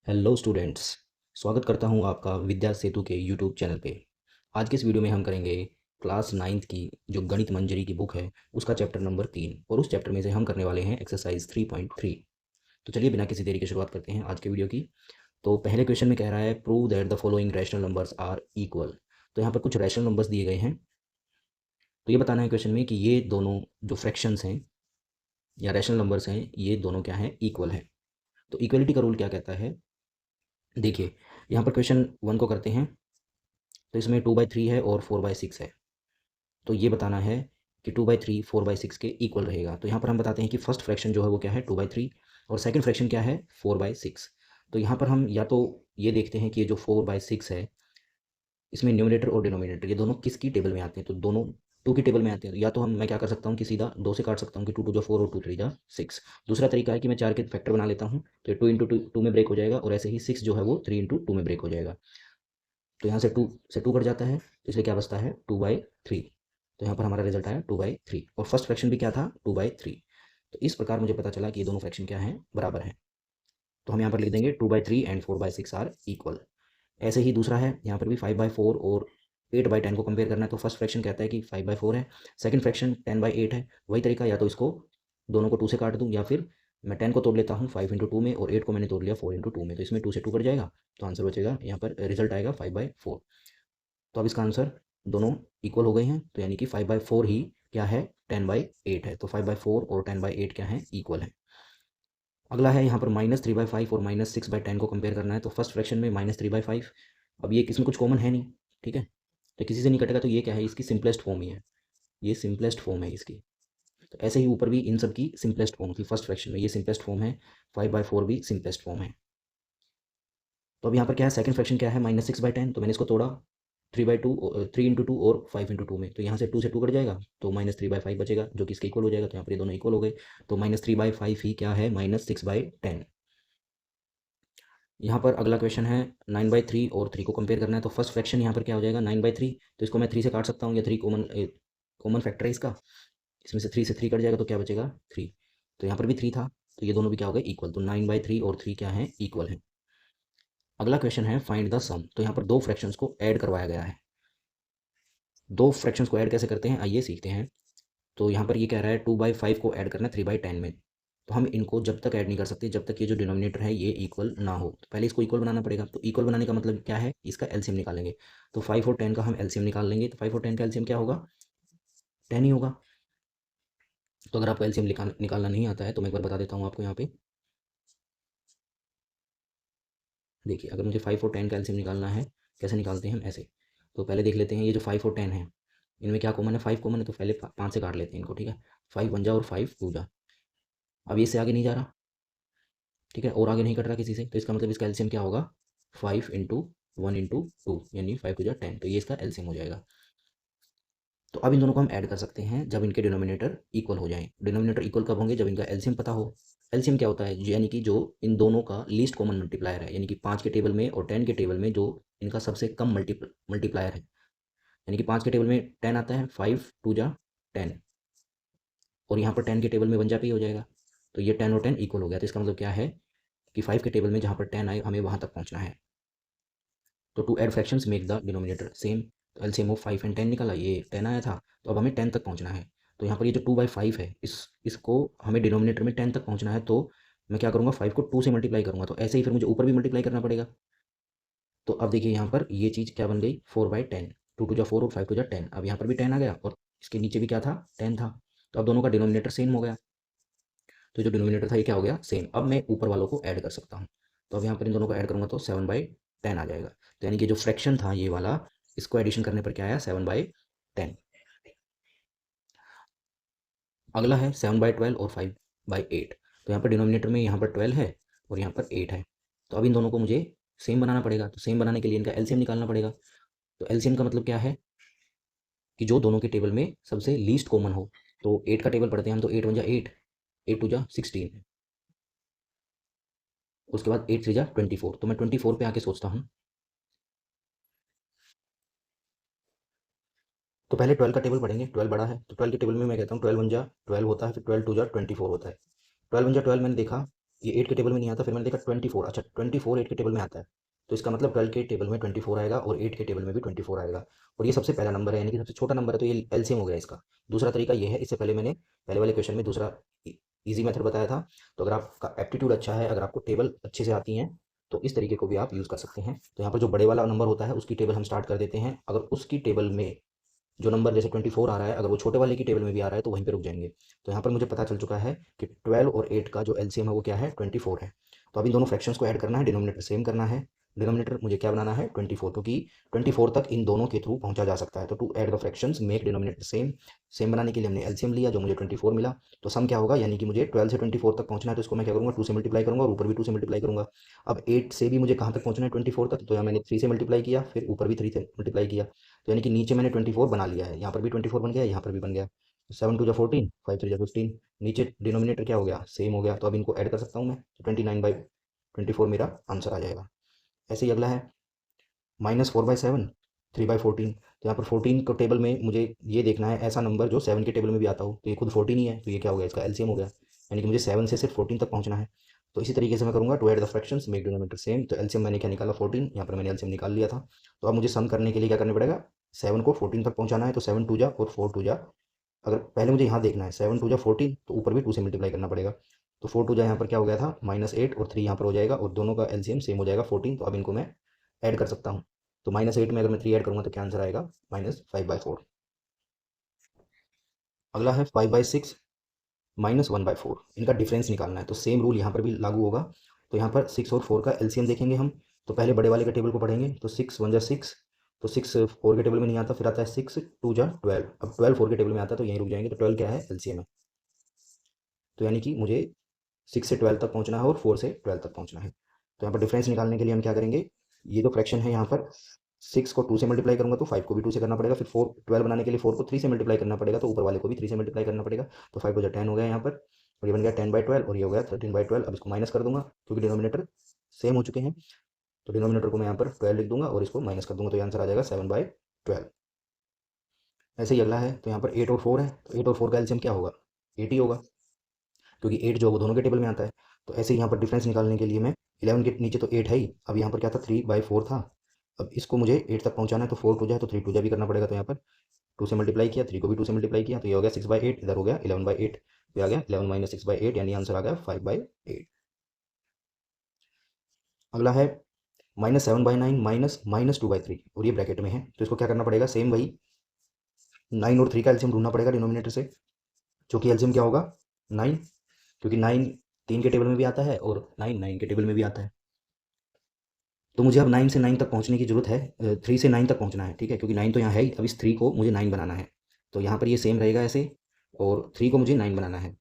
Hello students. स्वागत करता हूं आपका विद्या सेतु के यूट्यूब चैनल पे। आज के इस वीडियो में हम करेंगे क्लास 9th की जो गणित मंजरी की बुक है उसका चैप्टर नंबर 3 और उस चैप्टर में से हम करने वाले हैं एक्सरसाइज 3.3। तो चलिए बिना किसी देरी के शुरुआत करते हैं आज के वीडियो की। तो पहले क्वेश्चन में कह रहा है prove that the following rational numbers are equal. तो यहाँ पर कुछ रैशनल नंबर्स दिए गए हैं। तो ये बताना है क्वेश्चन में कि ये दोनों जो फ्रैक्शंस हैं या रैशनल नंबर्स हैं ये दोनों क्या हैं, इक्वल है। तो इक्वलिटी का रूल क्या कहता है, देखिए यहाँ पर क्वेश्चन 1 को करते हैं। तो इसमें 2/3 है और 4/6 है। तो ये बताना है कि 2/3 4/6 के इक्वल रहेगा। तो यहाँ पर हम बताते हैं कि फर्स्ट फ्रैक्शन जो है वो क्या है 2/3 और सेकंड फ्रैक्शन क्या है 4/6। तो यहाँ पर हम या तो ये देखते हैं कि ये जो 4/6 है इसमें न्यूमरेटर और डिनोमिनेटर ये दोनों किसकी टेबल में आते हैं, तो दोनों 2 की टेबल में आते हैं। या तो मैं क्या कर सकता हूँ कि सीधा 2 से काट सकता हूँ कि 2 2 जा 4 और 2 3 जा 6। दूसरा तरीका है कि मैं 4 के फैक्टर बना लेता हूँ तो 2 इंटू 2 में ब्रेक हो जाएगा और ऐसे ही 6 जो है वो 3 इंटू 2 में ब्रेक हो जाएगा। तो यहाँ से 2 कट जाता है तो इसलिए क्या बचता है 2/3। तो यहाँ पर हमारा रिजल्ट आया 2/3 और फर्स्ट फ्रैक्शन भी क्या था 2/3। तो इस प्रकार मुझे पता चला कि ये दोनों फ्रैक्शन क्या हैं, बराबर हैं। तो हम यहाँ पर लिख देंगे 2/3 एंड 4/6 आर इक्वल। ऐसे ही दूसरा है, यहाँ पर भी 5/4 और 8/10 को कंपेयर करना है। तो फर्स्ट फ्रैक्शन कहता है कि 5/4 है, सेकंड फ्रैक्शन 10/8 है। वही तरीका, या तो इसको दोनों को 2 से काट दूँ या फिर मैं 10 को तोड़ लेता हूँ 5 इंटू 2 में और 8 को मैंने तोड़ लिया 4 इंटू 2 में। तो इसमें 2 से 2 कट जाएगा तो आंसर बचेगा, यहाँ पर रिजल्ट आएगा 5/4। तो अब इसका आंसर दोनों इक्वल हो गए हैं, तो यानी कि 5/4 ही क्या है 10/8 है। तो 5/4 और 10/8 क्या है, इक्वल है। अगला है यहाँ पर -3/5 और -6/10 को कंपेयर करना है। तो फर्स्ट फ्रैक्शन में -3/5, अब ये इसमें कुछ कॉमन है नहीं, ठीक है, तो किसी से नहीं कटेगा। तो ये क्या है, इसकी सिंपलेस्ट फॉर्म ही है, ये सिंपलेस्ट फॉर्म है इसकी। तो ऐसे ही ऊपर भी इन सब की सिंपलेस्ट फॉर्म थी, फर्स्ट फ्रैक्शन में ये सिंपलेस्ट फॉर्म है, 5/4 भी सिंपलेस्ट फॉर्म है। तो अब यहाँ पर क्या है, सेकंड फ्रैक्शन क्या है -6/10। तो मैंने इसको तोड़ा 3 इंटू 2 और 5 इंटू 2 में। तो यहाँ से 2 से 2 कट जाएगा तो -3/5 बचेगा जो कि इसके इक्वल हो जाएगा। तो यहाँ पर ये दोनों इक्वल हो गए। तो -3/5 ही क्या है -6/10। यहाँ पर अगला क्वेश्चन है 9/3 और 3 को कंपेयर करना है। तो फर्स्ट फ्रैक्शन यहाँ पर क्या हो जाएगा 9/3। तो इसको मैं 3 से काट सकता हूँ या 3 कॉमन फैक्टर है इसका, इसमें से 3 से 3 कट जाएगा तो क्या बचेगा 3। तो यहाँ पर भी 3 था तो ये दोनों भी क्या हो गए इक्वल। तो 9/3 और 3 क्या है, इक्वल है। अगला क्वेश्चन है फाइंड द सम। तो यहाँ पर दो फ्रैक्शंस को ऐड करवाया गया है। दो फ्रैक्शंस को ऐड कैसे करते हैं आइए सीखते हैं। तो यहाँ पर ये कह रहा है 2/5 को ऐड करना है 3/10 में। तो हम इनको जब तक ऐड नहीं कर सकते जब तक ये जो डिनोमिनेटर है ये इक्वल ना हो। तो पहले इसको इक्वल बनाना पड़ेगा। तो इक्वल बनाने का मतलब क्या है, इसका एलसीएम निकालेंगे। तो 5 और 10 का हम एलसीएम निकाल लेंगे। तो 5 और 10 का एलसीएम क्या होगा 10 ही होगा। तो अगर आपको एलसीएम निकालना नहीं आता है तो मैं एक बार बता देता हूँ आपको। यहाँ पे देखिए, अगर मुझे 5 और 10 का एलसीएम निकालना है, कैसे निकालते हैं हम, ऐसे। तो पहले देख लेते हैं ये जो 5 और 10 है इनमें क्या कॉमन है, 5 कॉमन है। तो पहले 5 से काट लेते हैं इनको, ठीक है। 5 1 जा और 5 2 जा। अब ये इससे आगे नहीं जा रहा, ठीक है, और आगे नहीं कट रहा किसी से। तो इसका मतलब इसका एलसीएम क्या होगा 5 इंटू 1 इंटू 2 यानी 5 2 जा 10। तो ये इसका एलसीएम हो जाएगा। तो अब इन दोनों को हम ऐड कर सकते हैं जब इनके डिनोमिनेटर इक्वल हो जाएं। डिनोमिनेटर इक्वल कब होंगे, जब इनका एलसीएम पता हो। एलसीएम क्या होता है, यानी कि जो इन दोनों का लीस्ट कॉमन मल्टीप्लायर है, यानी कि 5 के टेबल में और 10 के टेबल में जो इनका सबसे कम मल्टीप्लायर है। यानी कि 5 के टेबल में 10 आता है, 5 2 जा 10 और यहाँ पर 10 के टेबल में 1 जा पे ही हो जाएगा। तो ये 10 और 10 इक्वल हो गया। तो इसका मतलब क्या है कि 5 के टेबल में जहाँ पर 10 आए हमें वहाँ तक पहुँचना है। तो to add fractions make the denominator same. तो एलसीएम ऑफ 5 एंड 10 निकला, ये 10 आया था। तो अब हमें 10 तक पहुंचना है। तो यहाँ पर ये जो 2/5 है इसको हमें डिनोमिनेटर में 10 तक पहुंचना है। तो मैं क्या करूँगा 5 को 2 से मल्टीप्लाई करूँगा। तो ऐसे ही फिर मुझे ऊपर भी मल्टीप्लाई करना पड़ेगा। तो अब देखिए यहाँ पर ये चीज़ क्या बन गई 4/10। 2 2 जा 4 और 5 2 जा 10। अब यहाँ पर भी 10 आ गया और इसके नीचे भी क्या था 10 था। तो अब दोनों का डिनोमिनेटर सेम हो गया। तो जो डिनोमिनेटर था ये क्या हो गया सेम। अब मैं ऊपर वालों को ऐड कर सकता हूँ। तो अब यहाँ पर इन दोनों को ऐड करूँगा तो 7/10 आ जाएगा। तो यानी कि जो फ्रैक्शन था ये वाला, इसको एडिशन करने पर क्या आया 7/10। अगला है 7/12 और 5/8। तो यहाँ पर डिनोमिनेटर में यहाँ पर 12 है और यहाँ पर 8 है। तो अब इन दोनों को मुझे सेम बनाना पड़ेगा। तो सेम बनाने के लिए इनका एलसीएम निकालना पड़ेगा। तो एलसीएम का मतलब क्या है कि जो दोनों के टेबल में सबसे लीस्ट कॉमन हो। तो 8 का टेबल पढ़ते हैं हम। तो 8 1 जा 8, 8 2 जा 16, उसके बाद 8 3 जा 24। तो मैं 24 पे आके सोचता हूँ। तो पहले 12 का टेबल पढ़ेंगे, 12 बड़ा है। तो 12 के टेबल में मैं कहता हूँ 12 1 जा 12 होता है, फिर 12 2 जा 24 होता है। 12 1 जा 12 मैंने देखा ये 8 के टेबल में नहीं आता, फिर मैंने देखा 24, अच्छा 24 8 के टेबल में आता है, तो इसका मतलब 12 के टेबल में 24 आएगा और 8 के टेबल में भी 24 आएगा, और ये सबसे पहला नंबर है यानी कि सबसे छोटा नंबर है, तो ये एलसीएम हो गया इसका। दूसरा तरीका ये है, इससे पहले मैंने पहले वाले क्वेश्चन में दूसरा ईजी मेथड बताया था। तो अगर आपका एप्टीट्यूड अच्छा है, अगर आपको टेबल अच्छे से आती हैं, तो इस तरीके को भी आप यूज़ कर सकते हैं। तो यहाँ पर जो बड़े वाला नंबर होता है उसकी टेबल हम स्टार्ट कर देते हैं, अगर उसकी टेबल में जो नंबर जैसे 24 आ रहा है, अगर वो छोटे वाले की टेबल में भी आ रहा है तो वहीं पे रुक जाएंगे। तो यहाँ पर मुझे पता चल चुका है कि 12 और 8 का जो एलसीएम है वो क्या है, 24 है। तो अब इन दोनों फ्रैक्शंस को ऐड करना है, डिनोमिनेटर सेम करना है। डिनोमिनेटर मुझे क्या बनाना है, 24, क्योंकि 24 तक इन दोनों के थ्रू पहुंचा जा सकता है। तो to add the fractions make denominator same, same बनाने के लिए हमने एलसीएम लिया जो मुझे 24 मिला। तो सम क्या होगा, यानी कि मुझे 12 से 24 तक पहुंचना है, तो इसको मैं क्या करूंगा, 2 से मल्टीप्लाई करूंगा और ऊपर भी 2 से मल्टीप्लाई करूंगा। अब 8 से भी मुझे कहाँ तक पहुंचना है, 24 तक, तो यहाँ मैंने 3 से मल्टीप्लाई किया, फिर ऊपर भी 3 से मल्टीप्लाई किया, तो यानी कि नीचे मैंने 24 बना लिया है, यहाँ पर भी 24 बन गया, यहाँ पर भी बन गया। 7 टू जा 14, 5 3 जा 15, नीचे डिनोमिनेटर क्या हो गया, सेम हो गया। तो अब इनको ऐड कर सकता हूँ मैं, तो 29/24 मेरा आंसर आ जाएगा। ऐसे ही अगला है -4/7, 3/14। तो यहाँ पर 14 को टेबल में मुझे ये देखना है ऐसा नंबर जो 7 के टेबल में भी आता हो, तो ये खुद 14 ही है, तो ये क्या हो गया, इसका एलसीएम हो गया, यानी कि मुझे 7 से सिर्फ 14 तक पहुँचना है। तो इसी तरीके से मैं करूँगा, to add the fractions make denominator same. तो एलसीएम मैंने क्या निकाला, 14, यहाँ पर मैंने एलसीएम निकाल लिया था। तो अब मुझे सम करने के लिए क्या करना पड़ेगा, 7 को 14 तक पहुँचाना है, तो 7 2 जा और 4 2 जा, अगर पहले मुझे यहाँ देखना है 7 2 जा 14, तो ऊपर भी 2 से मल्टीप्लाई करना पड़ेगा। तो 4 2 जा यहाँ पर क्या हो गया था, -8 और 3 यहाँ पर हो जाएगा, और दोनों का एलसीएम सेम हो जाएगा 14। तो अब इनको मैं ऐड कर सकता हूँ। तो -8 में अगर मैं 3 ऐड करूँगा तो क्या आंसर आएगा, -5/4। अगला है 5/6 -1/4, इनका डिफरेंस निकालना है, तो सेम रूल यहाँ पर भी लागू होगा। तो यहाँ पर 6 और 4 का एलसीएम देखेंगे हम। तो पहले बड़े वाले के टेबल को पढ़ेंगे, तो 6 1 जा 6, तो 6 4 के टेबल में नहीं आता, फिर आता है 6 2 जा 12, अब 12 4 के टेबल में आता है, तो यहीं रुक जाएंगे। तो 12 क्या है, एलसीएम है, तो यानी कि मुझे 6 से 12 तक पहुंचना है और 4 से 12 तक पहुंचना है। तो यहाँ पर डिफरेंस निकालने के लिए हम क्या करेंगे, ये जो फ्रैक्शन है यहाँ पर 6 को 2 से मल्टीप्लाई करूंगा तो 5 को भी 2 से करना पड़ेगा, फिर 4 12 बनाने के लिए 4 को 3 से मल्टीप्लाई करना पड़ेगा, तो ऊपर वाले को भी 3 से मल्टीप्लाई करना पड़ेगा। तो 5 हो जाए 10 हो गया यहाँ पर, और ये बन गया 10/12, और ये हो गया 13/12। अब इसको माइनस कर दूंगा क्योंकि डिनोमिनेटर सेम हो चुके हैं, तो डिनोमिनेटर को मैं यहाँ पर 12 लिख दूंगा और इसको माइनस कर दूंगा, तो ये आंसर आ जाएगा 7/12। ऐसे ही अगला है, तो यहाँ पर 8 और 4 है, तो 8 और 4 का एलसीएम क्या होगा, 8 ही होगा, क्योंकि 8 जो है वो दोनों के टेबल में आता है। तो ऐसे ही यहाँ पर डिफरेंस निकालने के लिए मैं 11 के नीचे तो 8 है ही, अब यहाँ पर क्या था, 3/4 था। अब इसको मुझे 8 तक पहुँचाना है, तो 4 टू जाए तो 3 टू जा भी करना पड़ेगा, तो यहाँ पर 2 से मल्टीप्लाई किया, 3 को भी 2 से मल्टीप्लाई किया, तो ये हो गया 6/8, इधर हो गया 11/8, तो ये आ गया 11 - 6/8, यानी आंसर आ गया 5/8। अगला है -7/9 -2/3, और ये ब्रैकेट में है, तो इसको क्या करना पड़ेगा, सेम वही 9 और 3 का एलसीएम ढूंढना पड़ेगा डिनोमिनेटर से, जो कि एलसीएम क्या होगा, 9, क्योंकि 9 3 के टेबल में भी आता है और 9 9 के टेबल में भी आता है। तो मुझे अब 9 से 9 तक पहुँचने की ज़रूरत है, 3 से 9 तक पहुँचना है, ठीक है, क्योंकि 9 तो यहाँ है ही, अब इस 3 को मुझे 9 बनाना है। तो यहाँ पर ये सेम रहेगा ऐसे, और 3 को मुझे 9 बनाना है।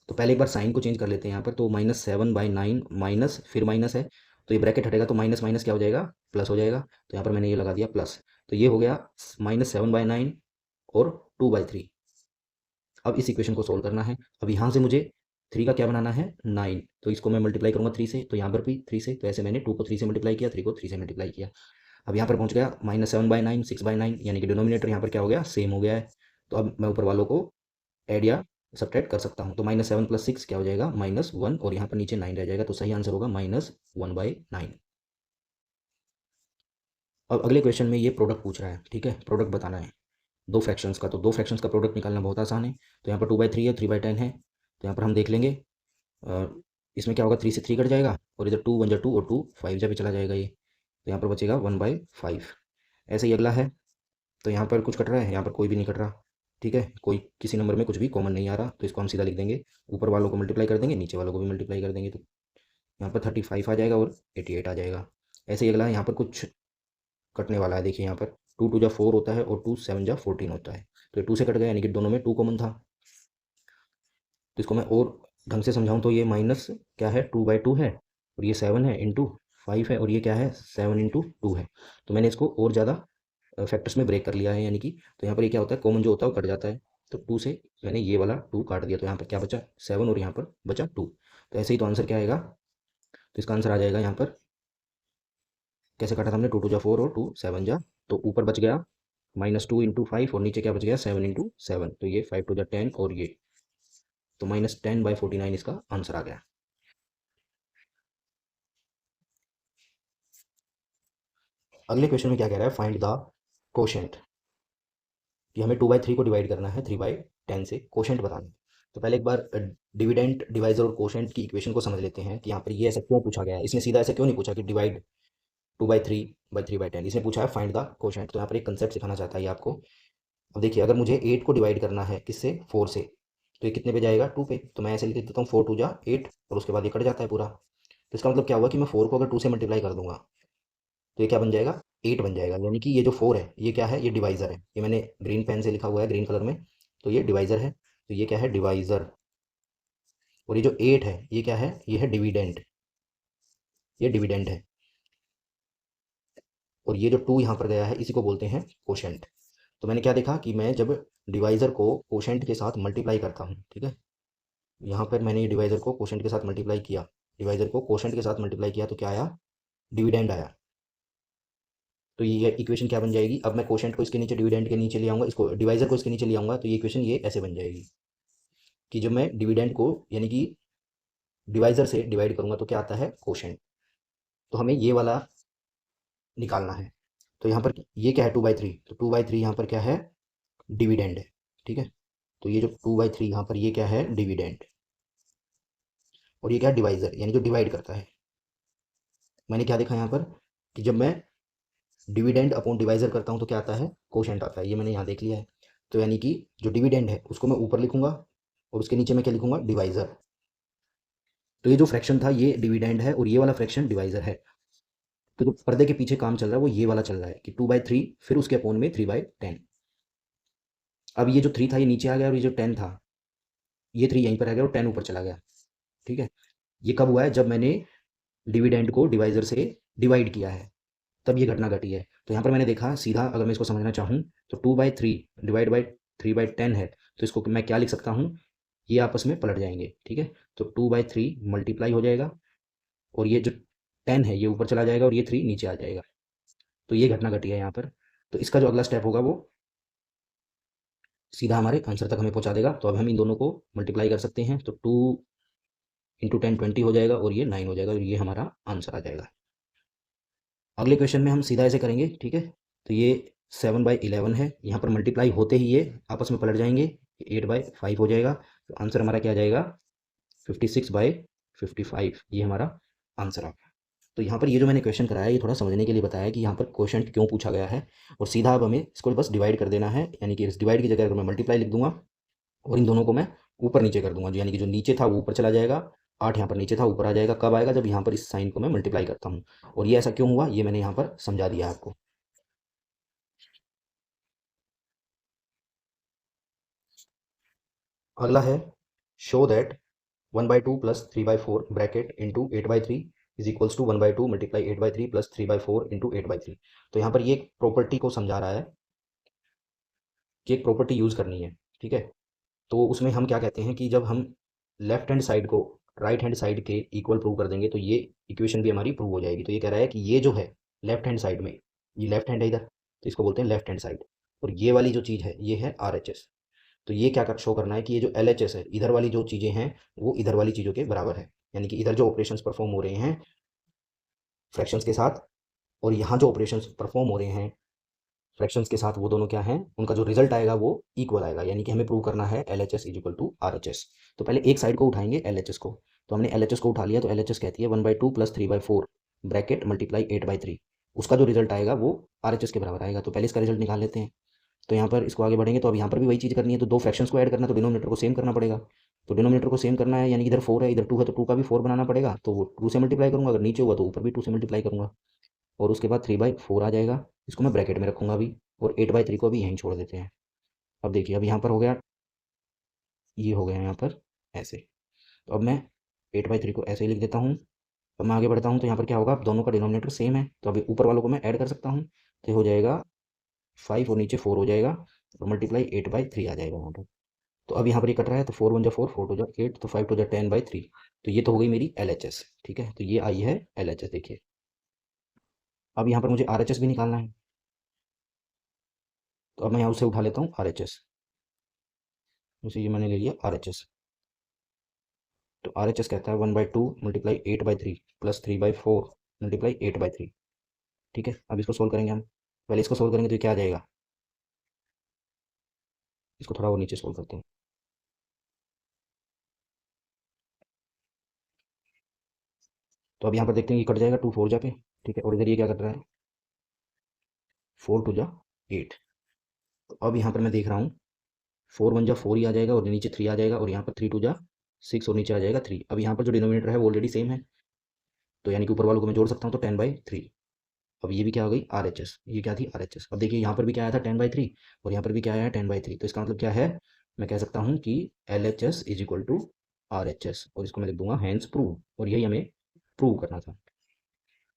तो पहले एक बार साइन को चेंज कर लेते हैं यहाँ पर, तो -7/9 माइनस फिर माइनस है, तो ये ब्रैकेट हटेगा, तो माइनस माइनस क्या हो जाएगा, प्लस हो जाएगा। तो यहाँ पर मैंने ये लगा दिया प्लस, तो ये हो गया -7/9 और 2/3। अब इस इक्वेशन को सोल्व करना है। अब यहाँ से मुझे 3 का क्या बनाना है, 9, तो इसको मैं मल्टीप्लाई करूँगा 3 से, तो यहाँ पर भी 3 से, तो ऐसे मैंने 2 को 3 से मल्टीप्लाई किया, 3 को 3 से मल्टीप्लाई किया। अब यहाँ पर पहुँच गया -7/9 6/9, यानी कि डिनोमिनेटर यहाँ पर क्या हो गया, सेम हो गया है। तो अब मैं ऊपर वालों को ऐड या सब्ट्रैक्ट कर सकता हूँ, तो -7 + 6 क्या हो जाएगा, -1, और यहाँ पर नीचे 9 रह जाएगा, तो सही आंसर होगा -1/9। अब अगले क्वेश्चन में ये प्रोडक्ट पूछ रहा है, ठीक है, प्रोडक्ट बताना है दो फ्रैक्शंस का, तो दो फ्रैक्शंस का प्रोडक्ट निकालना बहुत आसान है। तो यहाँ पर 2/3 है, 3/10 है, तो यहाँ पर हम देख लेंगे, अ, इसमें क्या होगा, 3 से 3 कट जाएगा, और इधर 2 1 जा 2 और 2 5 जा पे चला जाएगा ये, तो यहाँ पर बचेगा 1/5। ऐसे ही अगला है, तो यहाँ पर कुछ कट रहा है, यहाँ पर कोई भी नहीं कट रहा, ठीक है, कोई किसी नंबर में कुछ भी कॉमन नहीं आ रहा, तो इसको हम सीधा लिख देंगे, ऊपर वालों को मल्टीप्लाई कर देंगे, नीचे वालों को भी मल्टीप्लाई कर देंगे, तो यहाँ पर 35 आ जाएगा और 88 आ जाएगा। ऐसे ही अगला है, यहाँ पर कुछ कटने वाला है, देखिए यहाँ पर 2 2 जा 4 होता है और 2 7 जा 14 होता है, तो ये 2 से कट गया, यानी कि दोनों में 2 कॉमन था। तो इसको मैं और ढंग से समझाऊँ तो ये माइनस क्या है, 2/2 है, और ये 7 है इंटू 5 है, और ये क्या है, 7 इंटू 2 है। तो मैंने इसको और ज़्यादा फैक्टर्स में ब्रेक कर लिया है, यानी कि तो यहाँ पर ये क्या होता है, कॉमन जो होता है वो कट जाता है, तो 2 से मैंने ये वाला 2 काट दिया, तो यहाँ पर क्या बचा, 7, और यहाँ पर बचा 2। तो ऐसे ही तो आंसर क्या आएगा, तो इसका आंसर आ जाएगा यहाँ पर, कैसे काटा था हमने, 2 2 जा 4 और 2 7 जा, तो ऊपर बच गया -2 इंटू 5, और नीचे क्या बच गया, 7 इंटू 7, तो ये 5 2 जा 10, और ये तो -10/49 इसका आंसर आ गया। अगले क्वेश्चन में क्या कह रहा है, फाइंड द कोशेंट, कि हमें 2/3 को डिवाइड करना है 3/10 से, कोशेंट बताना है। तो पहले एक बार डिविडेंड, डिवाइजर और कोशेंट की इक्वेशन को समझ लेते हैं कि यहाँ पर ये ऐसा क्यों पूछा गया है। इसने सीधा ऐसा क्यों नहीं पूछा कि डिवाइड 2/3/3/10, इसने पूछा है फाइंड द कोशेंट। तो यहाँ पर एक कंसेप्ट सिखाना चाहता है ये आपको। अब देखिए, अगर मुझे 8 को डिवाइड करना है किससे, 4 से, तो ये कितने पे जाएगा, 2 पे। तो मैं ऐसे लिख देता हूँ 4 2 जा 8, और उसके बाद ये कट जाता है पूरा। तो इसका मतलब क्या हुआ कि मैं 4 को अगर 2 से मल्टीप्लाई कर दूंगा तो ये क्या बन जाएगा, 8 बन जाएगा। यानी कि ये जो 4 है ये क्या है, ये डिवाइज़र है। ये मैंने ग्रीन पेन से लिखा हुआ है, ग्रीन कलर में, तो ये डिवाइज़र है। तो ये क्या है, डिवाइज़र। और ये जो 8 है ये क्या है, ये है डिविडेंड, ये डिविडेंड है। और ये जो 2 यहाँ पर गया है इसी को बोलते हैं कोशेंट। तो मैंने क्या देखा कि मैं जब डिवाइज़र को कोशेंट के साथ मल्टीप्लाई करता हूँ, ठीक है, यहाँ पर मैंने ये डिवाइज़र को कोशेंट के साथ मल्टीप्लाई किया, डिवाइज़र को कोशेंट के साथ मल्टीप्लाई किया तो क्या आया, डिविडेंड आया। तो ये इक्वेशन क्या बन जाएगी, अब मैं कोशेंट को इसके नीचे, डिविडेंड के नीचे ले आऊंगा, इसको डिवाइज़र को इसके नीचे ले आऊंगा, तो ये इक्वेशन ये ऐसे बन जाएगी कि जब मैं डिविडेंड को यानी कि डिवाइज़र से डिवाइड करूंगा तो क्या आता है, कोशेंट। तो हमें ये वाला निकालना है। तो यहाँ पर ये क्या है, 2/3, तो 2/3 यहाँ पर क्या है, डिविडेंड है, ठीक है। तो ये जो 2/3 यहाँ पर ये क्या है, डिविडेंड, और ये क्या है, डिवाइज़र, यानी जो डिवाइड करता है। मैंने क्या देखा यहाँ पर कि जब मैं डिविडेंड अपॉन डिवाइज़र करता हूँ तो क्या आता है, कोशेंट आता है। ये मैंने यहाँ देख लिया है। तो यानी कि जो डिविडेंड है उसको मैं ऊपर लिखूंगा और उसके नीचे मैं क्या लिखूंगा, डिवाइज़र। तो ये जो फ्रैक्शन था ये डिविडेंड है और ये वाला फ्रैक्शन डिवाइज़र है। तो जो पर्दे के पीछे काम चल रहा है वो ये वाला चल रहा है कि 2/3 फिर उसके अपॉन में 3/10। अब ये जो 3 था ये नीचे आ गया और ये जो 10 था ये 3 यहीं पर आ गया और 10 ऊपर चला गया, ठीक है। ये कब हुआ है, जब मैंने डिविडेंड को डिवाइज़र से डिवाइड किया है, तब ये घटना घटी है। तो यहाँ पर मैंने देखा सीधा, अगर मैं इसको समझना चाहूँ तो 2/3 डिवाइड बाई 3/10 है, तो इसको मैं क्या लिख सकता हूँ, ये आपस में पलट जाएंगे, ठीक है। तो 2/3 मल्टीप्लाई हो जाएगा और ये जो 10 है ये ऊपर चला जाएगा और ये 3 नीचे आ जाएगा। तो ये घटना घटी है यहाँ पर। तो इसका जो अगला स्टेप होगा वो सीधा हमारे आंसर तक हमें पहुँचा देगा। तो अब हम इन दोनों को मल्टीप्लाई कर सकते हैं, तो 2 × 10 20 हो जाएगा और ये 9 हो जाएगा और ये हमारा आंसर आ जाएगा। अगले क्वेश्चन में हम सीधा ऐसे करेंगे, ठीक है। तो ये 7/11 है, यहाँ पर मल्टीप्लाई होते ही ये आपस में पलट जाएंगे, 8/5 हो जाएगा। तो आंसर हमारा क्या आ जाएगा, 56/55, ये हमारा आंसर आ गया। तो यहाँ पर ये जो मैंने क्वेश्चन कराया ये थोड़ा समझने के लिए बताया कि यहाँ पर क्वेश्चन क्यों पूछा गया है। और सीधा अब हमें इसको बस डिवाइड कर देना है, यानी कि इस डिवाइड की जगह अगर मैं मल्टीप्लाई लिख दूंगा और इन दोनों को मैं ऊपर नीचे कर दूंगा, यानी कि जो नीचे था वो ऊपर चला जाएगा, 8 यहाँ पर नीचे था ऊपर आ जाएगा। कब आएगा, जब यहाँ पर इस साइन को मैं मल्टीप्लाई करता हूँ। और ये ऐसा क्यों हुआ ये मैंने यहाँ पर समझा दिया आपको। अगला है, show that 1/2 plus 3/4 bracket into 8/3 is equals to 1/2 multiply 8/3 plus 3/4 into 8/3। तो यहाँ पर ये एक प्रॉपर्टी को समझा रहा है कि एक प्रॉपर्टी यूज़ करनी है, ठीक है। तो उसमें हम क्या कहते हैं कि जब हम लेफ्ट हैंड साइड को राइट हैंड साइड के इक्वल प्रूव कर देंगे तो ये इक्वेशन भी हमारी प्रूव हो जाएगी। तो ये कह रहा है कि ये जो है लेफ्ट हैंड साइड में, ये लेफ्ट हैंड है इधर, तो इसको बोलते हैं लेफ्ट हैंड साइड, और ये वाली जो चीज़ है ये है RHS। तो ये क्या शो करना है कि ये जो LHS है, इधर वाली जो चीज़ें हैं वो इधर वाली चीज़ों के बराबर है। यानी कि इधर जो ऑपरेशंस परफॉर्म हो रहे हैं फ्रैक्शंस के साथ, और यहाँ जो ऑपरेशंस परफॉर्म हो रहे हैं फ्रैक्शंस के साथ, वो दोनों क्या हैं, उनका जो रिजल्ट आएगा वो इक्वल आएगा। यानी कि हमें प्रूव करना है LHS is equal to RHS। तो पहले एक साइड को उठाएंगे LHS को, तो हमने LHS को उठा लिया। तो LHS कहती है 1/2 प्लस 3/4 ब्रैकेट मल्टीप्लाई 8/3, उसका जो रिजल्ट आएगा वो RHS के बराबर आएगा। तो पहले इसका रिजल्ट निकाल लेते हैं। तो यहाँ पर इसको आगे बढ़ेंगे तो अब यहाँ पर भी वही चीज़ करनी है, तो दो फ्रैक्शंस को ऐड करना, तो डिनोमिनेटर को सेम करना पड़ेगा। तो डिनोमिनेटर को सेम करना है, यानी कि इधर 4 है इधर 2 है, तो 2 का भी 4 बनाना पड़ेगा, तो वो 2 से मल्टीप्लाई करूँगा, अगर नीचे हुआ तो ऊपर भी 2 से मल्टीप्लाई करूँगा, और उसके बाद 3/4 आ जाएगा। इसको मैं ब्रैकेट में रखूँगा अभी, और 8/3 को भी यहीं छोड़ देते हैं। अब देखिए, अब यहाँ पर हो गया, ये हो गया यहाँ पर ऐसे। तो अब मैं 8/3 को ऐसे ही लिख देता हूँ। अब मैं आगे बढ़ता हूँ तो यहाँ पर क्या होगा, अब दोनों का डिनोमिनेटर सेम है, तो अभी ऊपर वालों को मैं ऐड कर सकता हूँ। तो हो जाएगा 5 और नीचे 4 हो जाएगा, और मल्टीप्लाई 8/3 आ जाएगा यहाँ पर। तो अब यहाँ पर ये कट रहा है, तो 4 1 जा 4, 4 2 जा 8, तो 5 2 जा 10/3। तो ये तो हो गई मेरी LHS, ठीक है। तो ये आई है LHS, देखिए। अब यहाँ पर मुझे RHS भी निकालना है, तो अब मैं यहाँ उसे उठा लेता हूँ RHS, उसे ये मैंने ले लिया RHS। तो RHS कहता है 1/2 मल्टीप्लाई 8/3 प्लस 3/4 मल्टीप्लाई 8/3। ठीक है, अब इसको सोल्व करेंगे हम। पहले इसको सोल्व करेंगे तो ये क्या आ जाएगा, इसको थोड़ा और नीचे सोल्व करते हैं। तो अब यहाँ पर देखते हैं कि कट जाएगा, 2 4 जा पे, ठीक है, और इधर ये क्या कर रहा है, 4 2 जा 8। तो अब यहाँ पर मैं देख रहा हूँ 4 1 जा 4 ही आ जाएगा और नीचे 3 आ जाएगा, और यहाँ पर 3 2 जा 6 और नीचे आ जाएगा 3। अब यहाँ पर जो डिनोमिनेटर है वो ऑलरेडी सेम है, तो यानी कि ऊपर वालों को मैं जोड़ सकता हूँ, तो 10/3। अब ये भी क्या हो गई, आर एच एस, ये क्या थी, आर एच एस। अब देखिए यहाँ पर भी क्या आया था 10/3, और यहाँ पर भी क्या आया है 10/3। तो इसका मतलब क्या है, मैं कह सकता हूँ कि L H S is equal to R H S, और इसको मैं लिख दूंगा हैंस प्रूव। और यही हमें प्रूव करना था।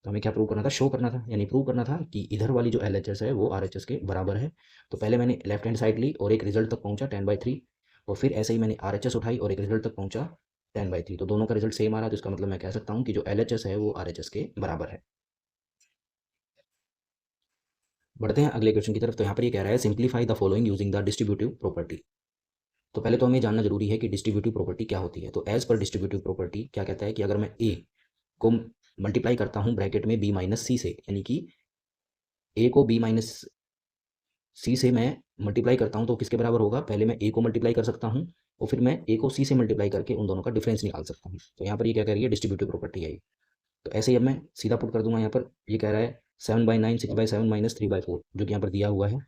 तो हमें क्या प्रूव करना था, शो करना था, यानी प्रूव करना था कि इधर वाली जो एल एच एस है वो आर एच एस के बराबर है। तो पहले मैंने लेफ्ट हैंड साइड ली और एक रिजल्ट तक पहुंचा 10/3, और फिर ऐसे ही मैंने आर एच एस उठाई और एक रिजल्ट तक पहुंचा 10/3। तो दोनों का रिजल्ट सेम आ रहा है, तो इसका मतलब मैं कह सकता हूँ कि जो एल एच एस है वो आर एच एस के बराबर है। बढ़ते हैं अगले क्वेश्चन की तरफ। तो यहाँ पर ये कह रहा है simplify the following using the distributive property. तो पहले तो हमें जानना जरूरी है कि डिस्ट्रीब्यूटिव प्रॉपर्टी क्या होती है। तो एज पर डिस्ट्रीब्यूटिव प्रॉपर्टी क्या कहता है कि अगर मैं ए को मल्टीप्लाई करता हूँ ब्रैकेट में बी माइनस सी से, यानी कि ए को बी माइनस सी से मैं मल्टीप्लाई करता हूँ तो किसके बराबर होगा, पहले मैं ए को मल्टीप्लाई कर सकता हूँ और फिर मैं ए को सी से मल्टीप्लाई करके उन दोनों का डिफरेंस निकाल सकता हूँ। तो यहाँ पर ये क्या कह रही है, डिस्ट्रीब्यूटिव प्रॉपर्टी है ये। तो ऐसे ही अब मैं सीधा पुट कर दूंगा यहाँ पर, ये कह रहा है 7/9 6/7 माइनस 3/4, जो कि यहाँ पर दिया हुआ है।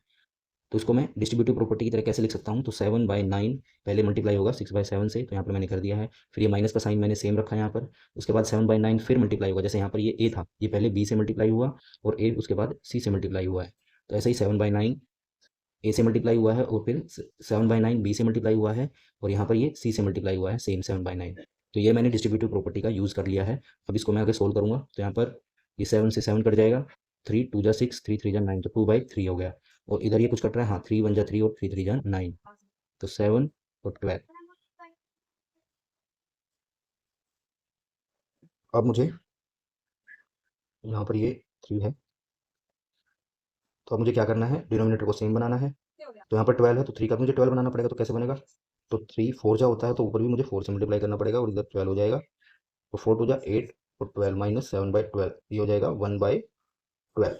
तो इसको मैं डिस्ट्रीब्यूटिव प्रॉपर्टी की तरह कैसे लिख सकता हूँ, तो 7/9 पहले मल्टीप्लाई होगा 6/7 से, तो यहाँ पर मैंने कर दिया है। फिर ये माइनस का साइन मैंने सेम रखा है यहाँ पर। उसके बाद 7/9 फिर मल्टीप्लाई होगा, जैसे यहाँ पर ये ए था, ये पहले बी से मल्टीप्लाई हुआ और ए उसके बाद सी से मल्टीप्लाई हुआ है। तो ऐसे ही 7/9 ए से मल्टीप्लाई हुआ है और फिर 7/9 बी से मल्टीप्लाई हुआ है, और यहाँ पर ये सी से मल्टीप्लाई हुआ है सेम 7/9। तो ये मैंने डिस्ट्रीब्यूटिव प्रॉपर्टी का यूज़ कर लिया है। अब इसको मैं अगर सोल्व करूँगा तो यहाँ पर ये 7 से 7 कट जाएगा, 3 2 जा 6 3 3 जा 9, तो 2/3 हो गया। और इधर ये कुछ कट रहा है, हाँ 3 1 जा 3 और 3 3 जा 9, तो 7 और 12। अब मुझे यहाँ पर ये 3 है, तो अब मुझे क्या करना है, डिनोमिनेटर को सेम बनाना है। तो यहाँ पर 12 है तो 3 का मुझे 12 बनाना पड़ेगा, तो कैसे बनेगा, तो 3 4 जा होता है तो ऊपर भी मुझे 4 से मल्टीप्लाई करना पड़ेगा और इधर 12 हो जाएगा। तो 4 2 जा 8 और 12 माइनस 7/12, ये हो जाएगा 1/12।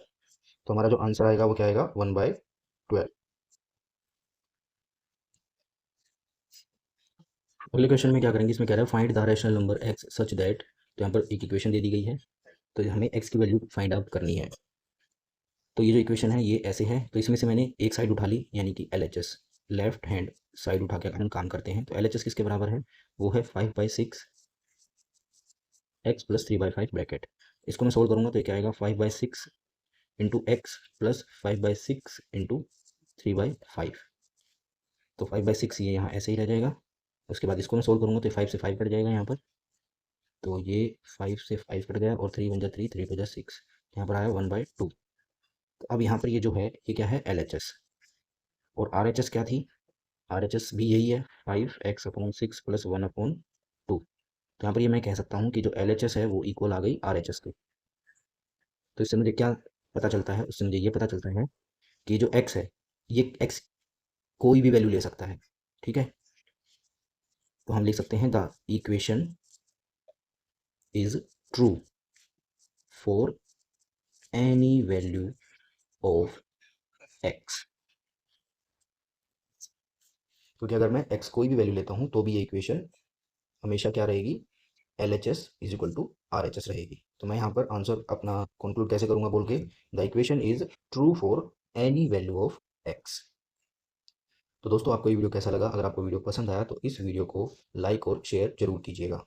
तो हमारा जो आंसर आएगा वो क्या आएगा, 1/12। अगले क्वेश्चन में क्या करेंगे, इसमें कह रहा है find the rational number x such that. तो यहाँ पर एक इक्वेशन दे दी गई है, तो हमें एक्स की वैल्यू फाइंड आउट करनी है। तो ये जो इक्वेशन है ये ऐसे है, तो इसमें से मैंने एक साइड उठा ली, यानी कि L H S, left hand side उठा के हम काम करते हैं। तो एल एच एस किसके बराबर है, वो है 5/6 एक्स प्लस 3/5 ब्रैकेट। इसको मैं सोल्व करूंगा तो ये क्या आएगा, 5/6 इंटू एक्स प्लस 5/6 इंटू 3/5। तो 5/6 ये यहाँ ऐसे ही रह जाएगा। उसके बाद इसको मैं सोल्व करूंगा तो 5 से 5 कट जाएगा यहाँ पर, तो ये 5 से 5 कट गया और 3 1 जा 3 3 2 जा 6, यहाँ पर आया 1/2। तो अब यहाँ पर ये जो है ये क्या है, एल एच एस। और आर एच एस क्या थी, आर एच एस भी यही है, 5x/6 प्लस 1/2। तो यहाँ पर ये मैं कह सकता हूँ कि जो एल एच एस है वो इक्वल आ गई आर एच एस के। तो इससे मुझे क्या पता चलता है, उससे मुझे ये पता चलता है कि जो एक्स है, ये एक्स कोई भी वैल्यू ले सकता है, ठीक है। तो हम लिख सकते हैं the equation is true for any value of x. क्योंकि अगर मैं एक्स कोई भी वैल्यू लेता हूँ तो भी ये इक्वेशन हमेशा क्या रहेगी, L H S is equal to R H S रहेगी। तो मैं यहाँ पर आंसर अपना कंक्लूड कैसे करूँगा बोल के, the equation is true for any value of x. तो दोस्तों आपको ये वीडियो कैसा लगा, अगर आपको वीडियो पसंद आया तो इस वीडियो को लाइक और शेयर जरूर कीजिएगा।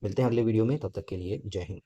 मिलते हैं अगले वीडियो में, तब तक के लिए जय हिंद।